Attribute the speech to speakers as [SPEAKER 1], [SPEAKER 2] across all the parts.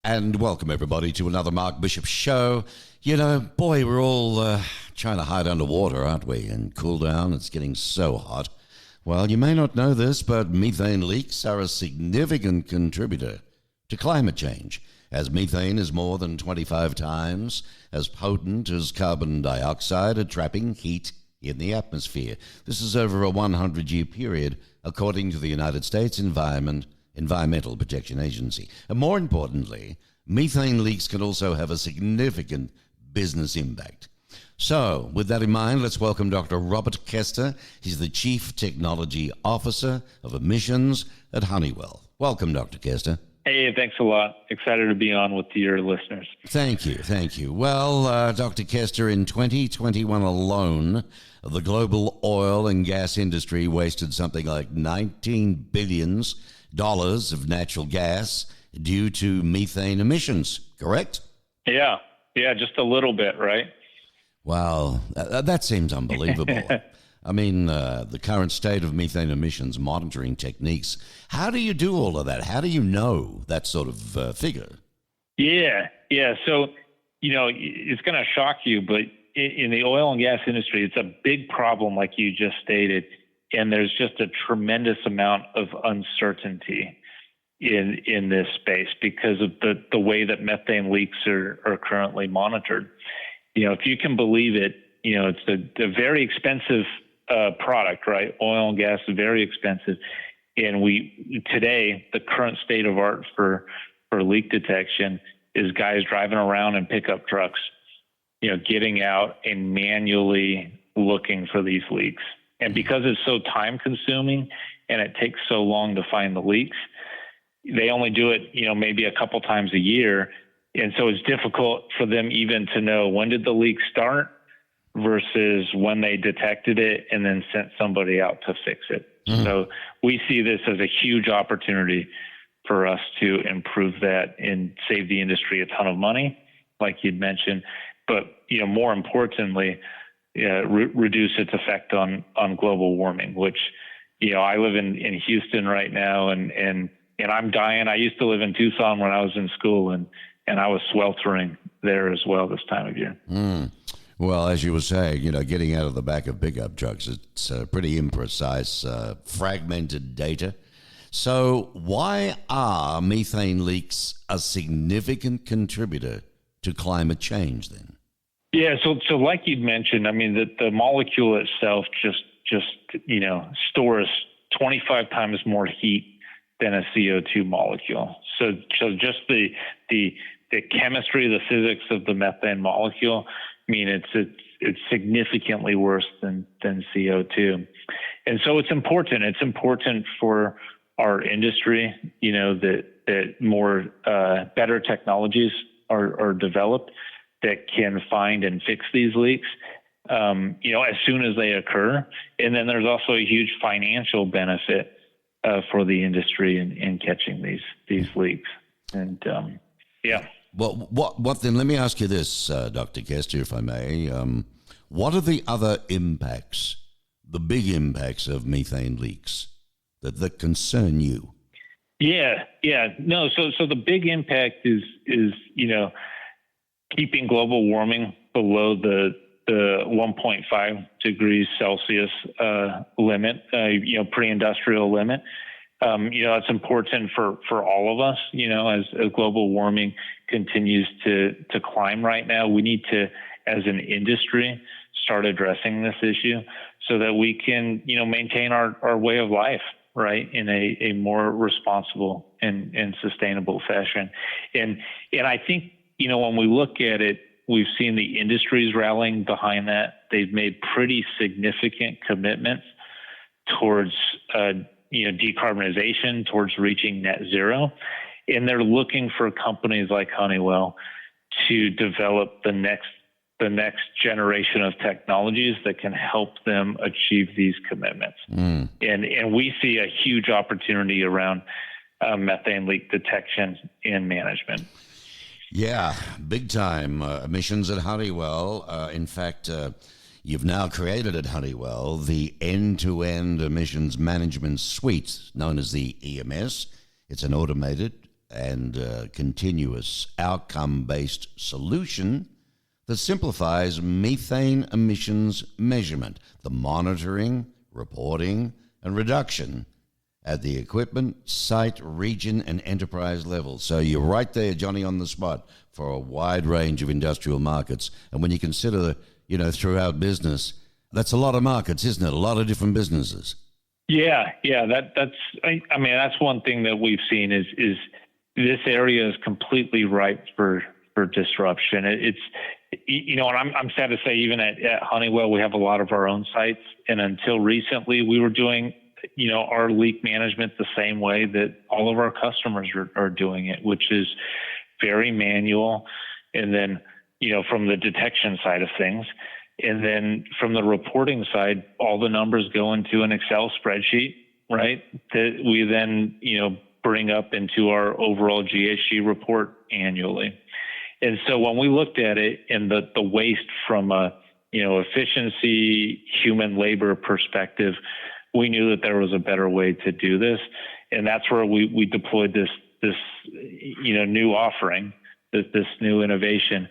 [SPEAKER 1] And welcome, everybody, to another Mark Bishop show. You know, boy, we're all trying to hide underwater, aren't we, and cool down. It's getting so hot. Well, you may not know this, but methane leaks are a significant contributor to climate change, as methane is more than 25 times as potent as carbon dioxide at trapping heat in the atmosphere. This is over a 100-year period, according to the United States Environmental Protection Agency. And more importantly, methane leaks can also have a significant business impact. So, with that in mind, let's welcome Dr. Robert Kester. He's the Chief Technology Officer of Emissions at Honeywell. Welcome, Dr. Kester.
[SPEAKER 2] Hey, thanks a lot. Excited to be on with your listeners.
[SPEAKER 1] Thank you. Well, Dr. Kester, in 2021 alone, the global oil and gas industry wasted something like $19 billion of natural gas due to methane emissions, correct?
[SPEAKER 2] Yeah, just a little bit, right?
[SPEAKER 1] Wow, that seems unbelievable. I mean, the current state of methane emissions monitoring techniques, how do you do all of that? How do you know that sort of figure?
[SPEAKER 2] Yeah. So, it's going to shock you, but in the oil and gas industry, it's a big problem, like you just stated. And there's just a tremendous amount of uncertainty in this space because of the way that methane leaks are currently monitored. If you can believe it, it's a very expensive product, right? Oil and gas is very expensive. And today, the current state of art for leak detection is guys driving around in pickup trucks, getting out and manually looking for these leaks. And because it's so time consuming and it takes so long to find the leaks, they only do it, maybe a couple times a year. And so it's difficult for them even to know when did the leak start versus when they detected it and then sent somebody out to fix it. Mm-hmm. So we see this as a huge opportunity for us to improve that and save the industry a ton of money, like you'd mentioned. But, more importantly, reduce its effect on global warming, which, I live in Houston right now and I'm dying. I used to live in Tucson when I was in school and I was sweltering there as well this time of year.
[SPEAKER 1] Mm. Well, as you were saying, getting out of the back of pickup trucks, it's pretty imprecise, fragmented data. So why are methane leaks a significant contributor to climate change then?
[SPEAKER 2] Yeah, so like you'd mentioned, I mean, the molecule itself just stores 25 times more heat than a CO2 molecule. So just the chemistry, the physics of the methane molecule, I mean, it's significantly worse than CO2. And so it's important. It's important for our industry, that more better technologies are developed that can find and fix these leaks, as soon as they occur. And then there's also a huge financial benefit for the industry in catching these leaks. And
[SPEAKER 1] Well, what then? Let me ask you this, Dr. Kester, if I may. What are the other impacts, the big impacts of methane leaks that concern you?
[SPEAKER 2] Yeah. No, so the big impact is keeping global warming below the 1.5 degrees Celsius limit, pre-industrial limit. That's important for all of us, as global warming continues to climb right now. We need to, as an industry, start addressing this issue so that we can, maintain our way of life, right, in a more responsible and sustainable fashion. And I think, when we look at it, we've seen the industries rallying behind that. They've made pretty significant commitments towards decarbonization, towards reaching net zero. And they're looking for companies like Honeywell to develop the next generation of technologies that can help them achieve these commitments. Mm. And we see a huge opportunity around methane leak detection and management.
[SPEAKER 1] Yeah, big time. Emissions at Honeywell. In fact, you've now created at Honeywell the end-to-end emissions management suite known as the EMS. It's an automated and continuous outcome-based solution that simplifies methane emissions measurement, the monitoring, reporting, and reduction at the equipment, site, region, and enterprise level. So you're right there, Johnny, on the spot for a wide range of industrial markets. And when you consider, throughout business, that's a lot of markets, isn't it? A lot of different businesses.
[SPEAKER 2] Yeah. That's one thing that we've seen is this area is completely ripe for disruption. And I'm sad to say, even at Honeywell, we have a lot of our own sites, and until recently, we were doing our leak management the same way that all of our customers are doing it, which is very manual. And then, from the detection side of things, and then from the reporting side, all the numbers go into an Excel spreadsheet, right? That we then, bring up into our overall GHG report annually. And so when we looked at it and the waste from a, efficiency, human labor perspective, we knew that there was a better way to do this. And that's where we deployed this new offering, this new innovation,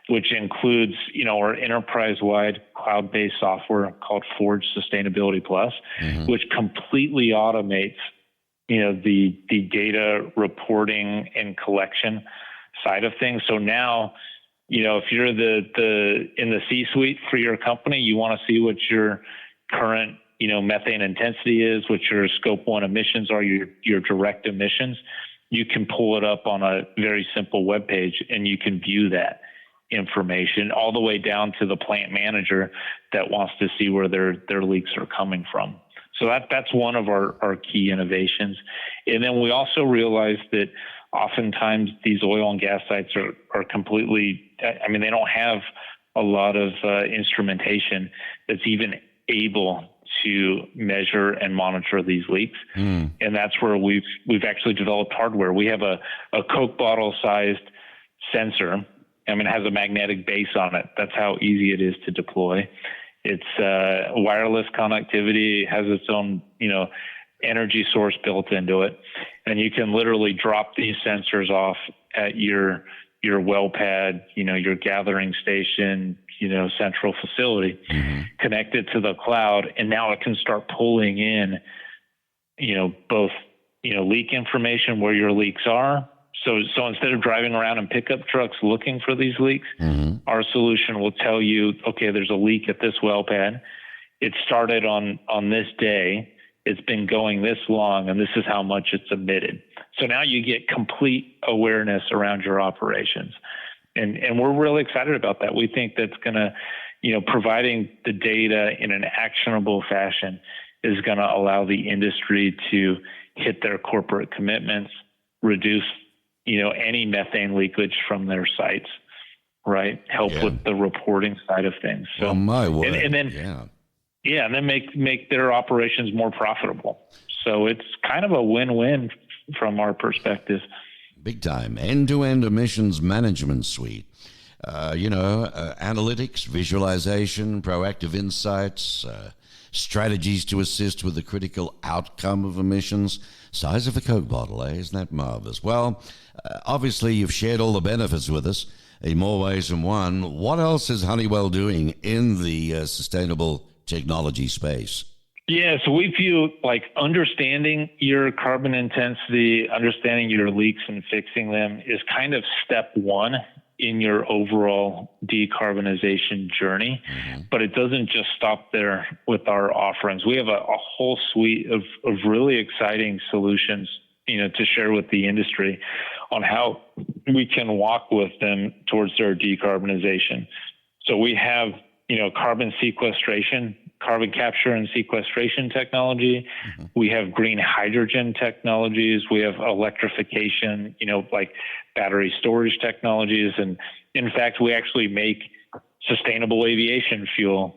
[SPEAKER 2] which includes, our enterprise-wide cloud-based software called Forge Sustainability Plus, which completely automates, the data reporting and collection side of things. So now, if you're in the C-suite for your company, you want to see what your current, methane intensity is, what your scope 1 emissions are, your direct emissions, you can pull it up on a very simple web page and you can view that information all the way down to the plant manager that wants to see where their leaks are coming from. So that's one of our key innovations. And then we also realized that oftentimes these oil and gas sites are completely, they don't have a lot of instrumentation that's even able to measure and monitor these leaks. And that's where we've actually developed hardware. We have a Coke bottle sized sensor. It has a magnetic base on it. That's how easy it is to deploy. It's wireless connectivity, has its own, energy source built into it. And you can literally drop these sensors off at your well pad, your gathering station, central facility, connect it to the cloud. And now it can start pulling in, both, leak information, where your leaks are. So instead of driving around in pickup trucks looking for these leaks, our solution will tell you, okay, there's a leak at this well pad. It started on this day. It's been going this long, and this is how much it's emitted. So now you get complete awareness around your operations. And we're really excited about that. We think that's going to, providing the data in an actionable fashion is going to allow the industry to hit their corporate commitments, reduce, any methane leakage from their sites, right? Help with the reporting side of things. So,
[SPEAKER 1] my word.
[SPEAKER 2] And then, and then make their operations more profitable. So it's kind of a win-win from our perspective.
[SPEAKER 1] Big time. End-to-end emissions management suite. Analytics, visualization, proactive insights, strategies to assist with the critical outcome of emissions. Size of a Coke bottle, Isn't that marvelous? Well, obviously you've shared all the benefits with us in more ways than one. What else is Honeywell doing in the sustainable technology space?
[SPEAKER 2] Yeah, so we view understanding your carbon intensity, understanding your leaks and fixing them is kind of step one in your overall decarbonization journey. But it doesn't just stop there with our offerings. We have a whole suite of really exciting solutions, to share with the industry on how we can walk with them towards their decarbonization. So we have, carbon sequestration, carbon capture and sequestration technology. We have green hydrogen technologies. We have electrification, like battery storage technologies. And in fact, we actually make sustainable aviation fuel,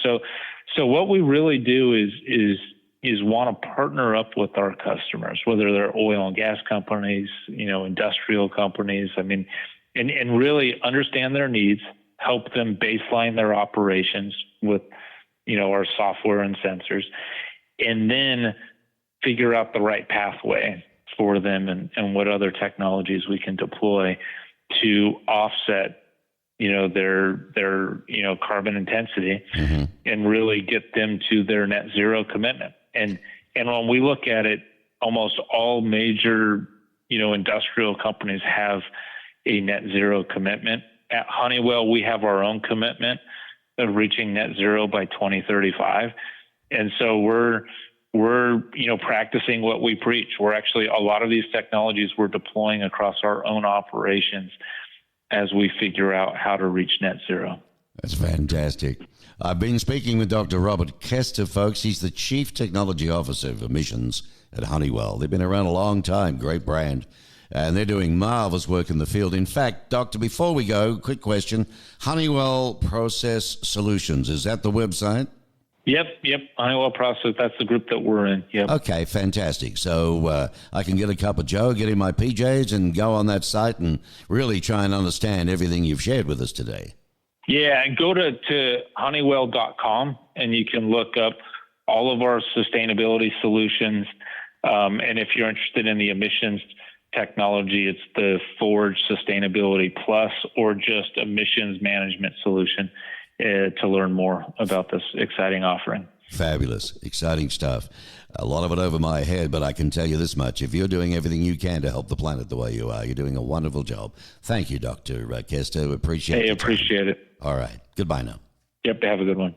[SPEAKER 2] So what we really do is want to partner up with our customers, whether they're oil and gas companies, industrial companies, and really understand their needs, help them baseline their operations with, our software and sensors, and then figure out the right pathway for them and what other technologies we can deploy to offset, their carbon intensity and really get them to their net zero commitment. And when we look at it, almost all major, industrial companies have a net zero commitment. At Honeywell, we have our own commitment of reaching net zero by 2035. And so we're practicing what we preach. We're actually, a lot of these technologies we're deploying across our own operations as we figure out how to reach net zero.
[SPEAKER 1] That's fantastic. I've been speaking with Dr. Robert Kester, folks. He's the Chief Technology Officer of Emissions at Honeywell. They've been around a long time, great brand, and they're doing marvelous work in the field. In fact, Doctor, before we go, quick question, Honeywell Process Solutions, is that the website?
[SPEAKER 2] Yep. Honeywell Process, that's the group that we're in. Yep.
[SPEAKER 1] Okay, fantastic. So I can get a cup of Joe, get in my PJs, and go on that site and really try and understand everything you've shared with us today.
[SPEAKER 2] Yeah, and go to honeywell.com, and you can look up all of our sustainability solutions. And if you're interested in the emissions technology, it's the Forge Sustainability Plus or just emissions management solution to learn more about this exciting offering.
[SPEAKER 1] Fabulous, exciting stuff. A lot of it over my head, but I can tell you this much. If you're doing everything you can to help the planet the way you are, you're doing a wonderful job. Thank you, Dr. Kester. Appreciate it.
[SPEAKER 2] Hey, appreciate it.
[SPEAKER 1] All right. Goodbye now.
[SPEAKER 2] Yep, have a good one.